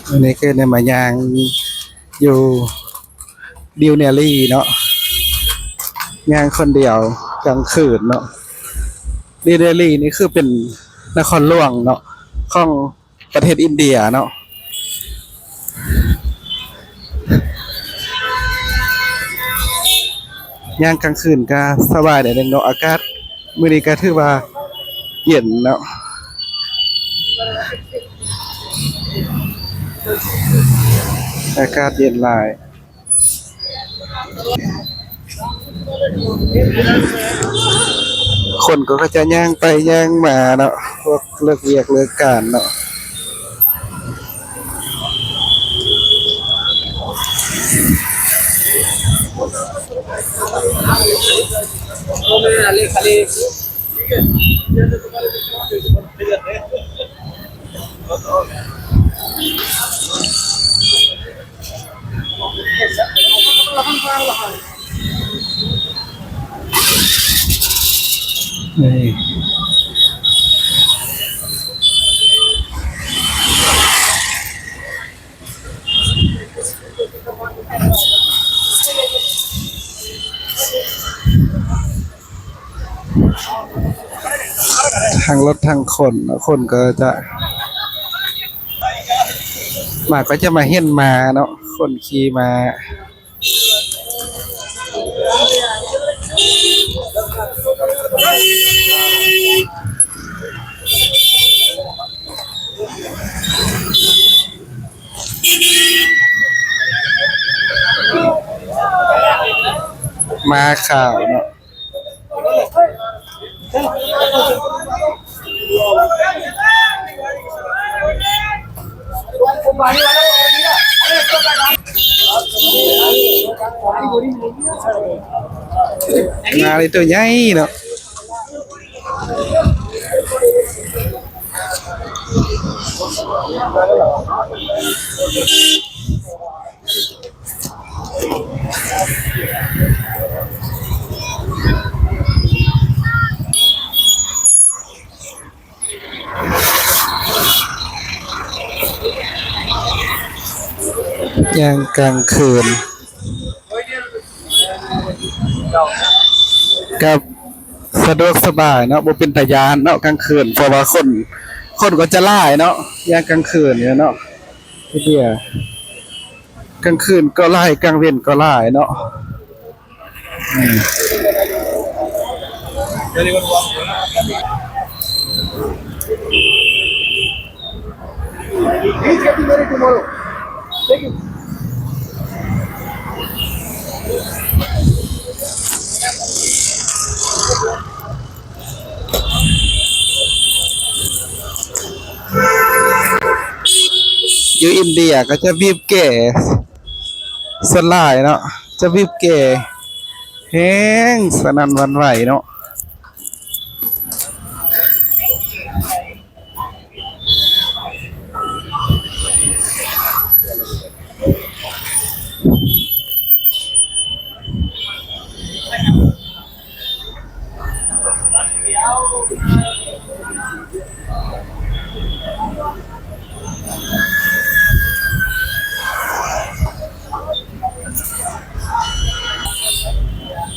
อันนี้คือในมายางอยู่ดิวเนลลี่เนาะยางคนเดียวกลางคืนเนาะดิวเนลลี่นี่คือเป็นนครหลวงเนาะของประเทศอินเดียเนาะยางกลางคืนก็สบายได้เนาะอากาศมื้อนี้ก็ถือว่าเย็นเนาะอากาศเย็นหลายคนก็จะย่างไปย่างมาเนาะพวกเลิกเวียกเลิกการเนาะนี่ทางรถทางคนเนาะคนก็จะมาก็จะมาเห็นมาเนาะคนขี่มามาข่าวเนาะมาเลยตัวใหญ่เนาะยางกลางคืนกับสะดวกสบายเนาะบ่เป็นตาย้านเนาะกลางคืนเพราะว่าคนก็จะหลายเนาะยามกลางคืนเนี่ยเนาะพี่เดียกลางคืนก็หลายกลางเว้นก็หลายเนาะอยู่อินเดียก็จะบีบแก่สลายเนาะจะบีบแก่แห้งสนั่นหวั่นไหวเนาะ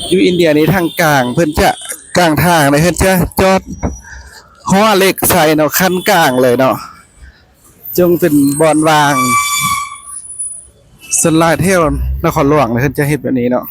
อยู่อินเดียนี่ทางกลางเพิ่นจะกลางทางเลยเพิ่นจะจอดหัวเหล็กใส่เนาะคันกลางเลยเนาะจงเป็นบอนวางสลายเที่ยวนครหลวงเลยเพิ่นจะเฮ็ดแบบนี้เนาะ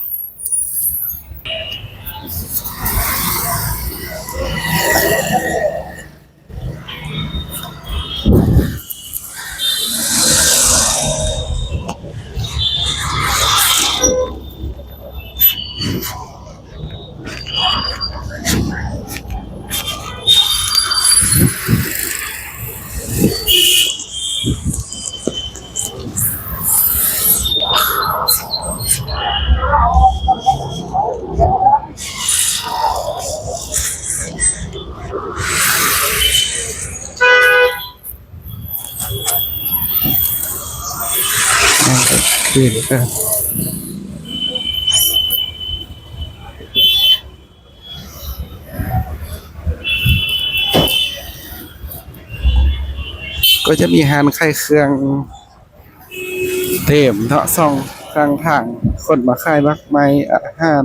คืนก็ ก็จะมีร้านขายเครื่องเต็มเนาะซ่องข้างทางคนมาขายมากมายอาหาร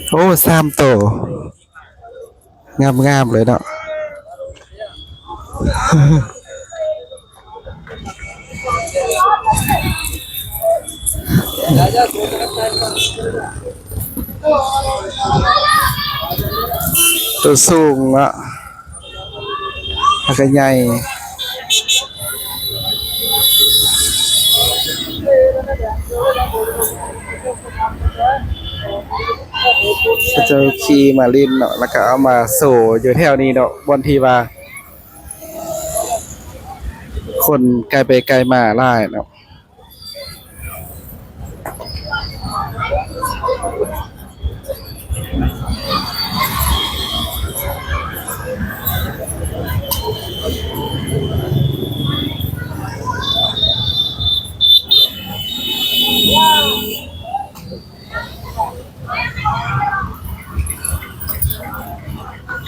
โอ้3ตัวงามๆเลยเนาะตัวสูงอ่ะแล้วก็ใหญ่ก็จะขี่มาลินเนาะแล้วก็เอามาโซ่อยู่แถวนี้เนาะบนที่ว่าคนไกลไปไกลมาหลายเนาะ